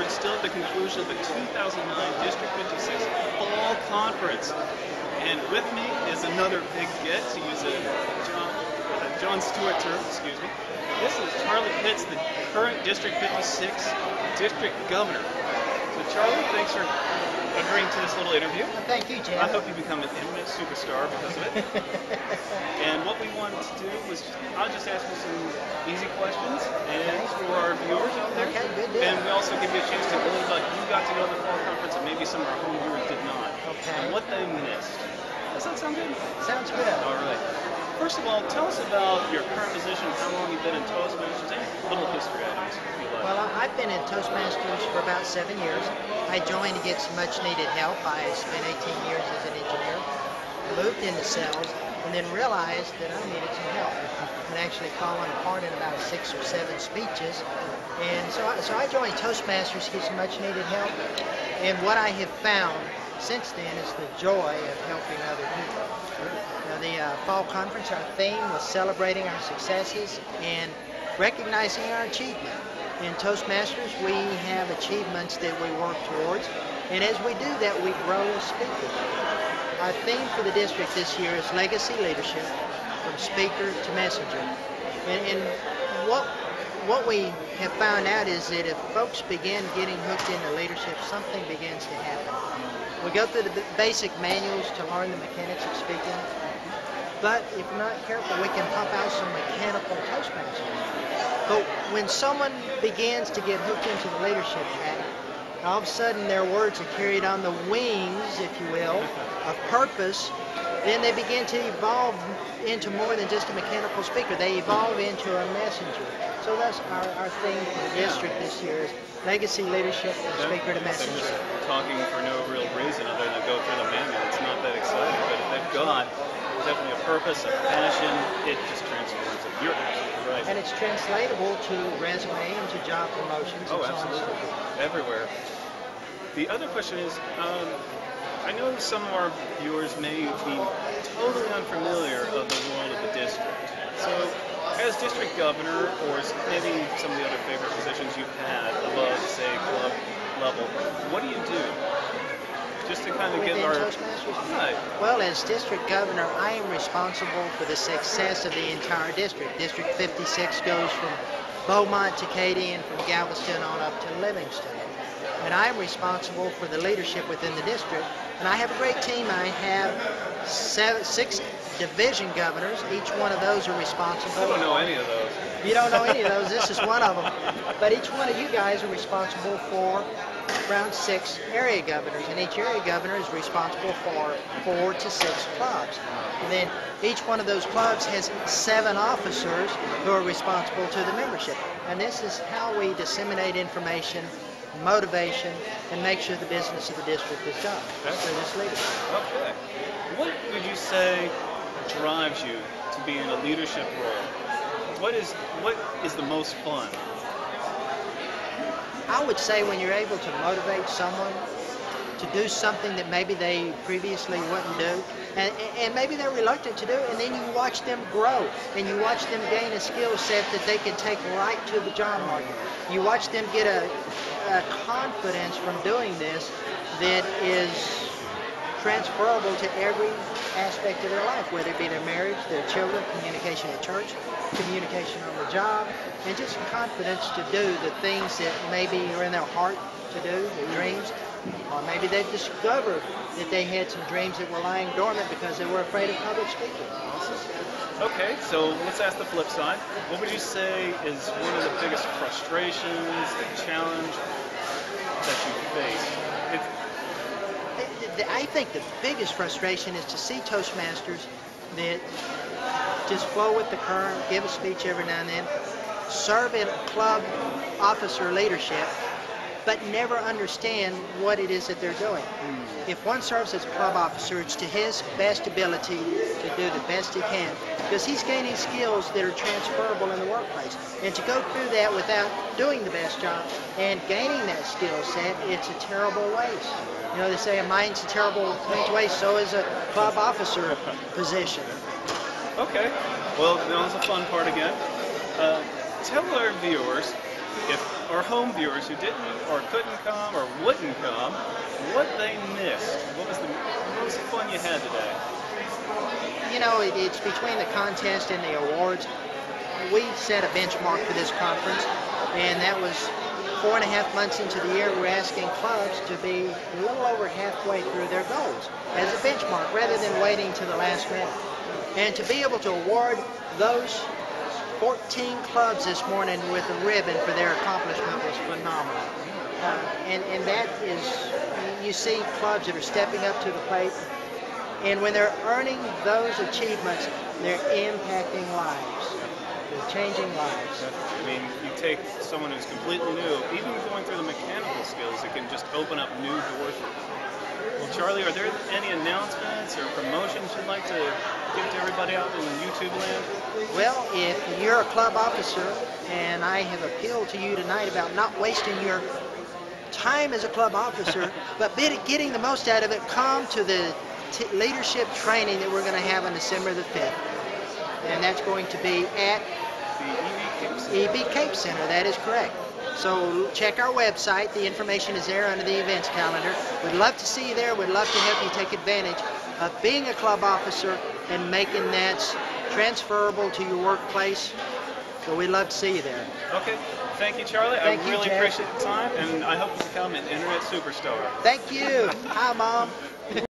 we're still at the conclusion of the 2009 District 56 Fall Conference. And with me is another big get, to use a Jon Stewart term, excuse me. This is Charlie Pitts, the current District 56 District Governor. So Charlie, thanks for agreeing to this little interview. Well, thank you, Jim. I hope you become an internet superstar because of it. And what we wanted to do was, I'll just ask you some easy questions and for our viewers out there. Okay, good deal. And we also give you a chance to learn about you got to know the Fall Conference and maybe some of our home viewers did not. Okay. And what they missed. Does that sound good? Sounds good. All right. First of all, tell us about your current position, how long you've been in Toastmasters, and a little history items, if you like. Well, I've been in Toastmasters for about 7 years. I joined to get some much needed help. I spent 18 years as an engineer, moved into sales, and then realized that I needed some help. And actually fallen apart in about 6 or 7 speeches. And so I joined Toastmasters to get some much needed help. And what I have found since then is the joy of helping other people. Now, the Fall Conference, our theme was celebrating our successes and recognizing our achievement. In Toastmasters, we have achievements that we work towards, and as we do that, we grow as speakers. Our theme for the district this year is Legacy Leadership, from speaker to messenger. And what we have found out is that if folks begin getting hooked into leadership, something begins to happen. We go through the basic manuals to learn the mechanics of speaking, but if we're not careful, we can pop out some mechanical Toastmasters. But when someone begins to get hooked into the leadership track, all of a sudden their words are carried on the wings, if you will, of purpose. Then they begin to evolve into more than just a mechanical speaker. They evolve into a messenger. So that's our theme for the district this year is Legacy Leadership from Speaker to Messenger. Just talking for no real reason other than go through the manual. It's not that exciting, but if they've got definitely a purpose, a passion, it just transforms it. You're absolutely right. And it's translatable to resume and to job promotions and so on and so absolutely. forth. Everywhere. The other question is, I know some of our viewers may be totally unfamiliar of the world of the district. So, as district governor, or maybe some of the other favorite positions you've had above, say, club level, what do you do? Just to kind of give our... Right. Well, as district governor, I am responsible for the success of the entire district. District 56 goes from Beaumont to Katy and from Galveston on up to Livingston. And I'm responsible for the leadership within the district. And I have a great team. I have 6 division governors. Each one of those are responsible. I don't know any of those. You don't know any of those. This is one of them. But each one of you guys are responsible for around 6 area governors. And each area governor is responsible for 4 to 6 clubs. And then each one of those clubs has 7 officers who are responsible to the membership. And this is how we disseminate information, motivation, and make sure the business of the district is done through this leadership. Okay. What would you say drives you to be in a leadership role? What is the most fun? I would say when you're able to motivate someone to do something that maybe they previously wouldn't do, and maybe they're reluctant to do, and then you watch them grow, and you watch them gain a skill set that they can take right to the job market. You watch them get a confidence from doing this that is transferable to every aspect of their life, whether it be their marriage, their children, communication at church, communication on the job, and just confidence to do the things that maybe are in their heart to do, their dreams, or maybe they've discovered that they had some dreams that were lying dormant because they were afraid of public speaking. Okay, so let's ask the flip side. What would you say is one of the biggest frustrations, the challenge that you face? I think the biggest frustration is to see Toastmasters that just flow with the current, give a speech every now and then, serve in club officer leadership, but never understand what it is that they're doing. If one serves as a club officer, it's to his best ability to do the best he can, because he's gaining skills that are transferable in the workplace. And to go through that without doing the best job and gaining that skill set, it's a terrible waste. You know, they say a mind's a terrible thing to waste, so is a club officer position. Okay, well, that was the fun part again. Tell our viewers if our home viewers who didn't or couldn't come or wouldn't come, what they missed? What was the most fun you had today? You know, it's between the contest and the awards. We set a benchmark for this conference, and that was 4.5 months into the year. We're asking clubs to be a little over halfway through their goals as a benchmark, rather than waiting to the last minute. And to be able to award those 14 clubs this morning with a ribbon for their accomplishment was phenomenal. And that is, you see clubs that are stepping up to the plate, and when they're earning those achievements, they're impacting lives. They're changing lives. I mean, you take someone who's completely new, even going through the mechanical skills, it can just open up new doors for them. Well, Charlie, are there any announcements or promotions you'd like to give to everybody out in YouTube land? Well, if you're a club officer, and I have appealed to you tonight about not wasting your time as a club officer, but getting the most out of it, come to the leadership training that we're going to have on December the 5th. And that's going to be at the EB Cape Center. That is correct. So check our website. The information is there under the events calendar. We'd love to see you there. We'd love to help you take advantage of being a club officer and making that transferable to your workplace. So we'd love to see you there. Okay. Thank you, Charlie. Thank I you, really Jeff. appreciate the time, and I hope you become an internet superstar. Thank you. Hi, Mom.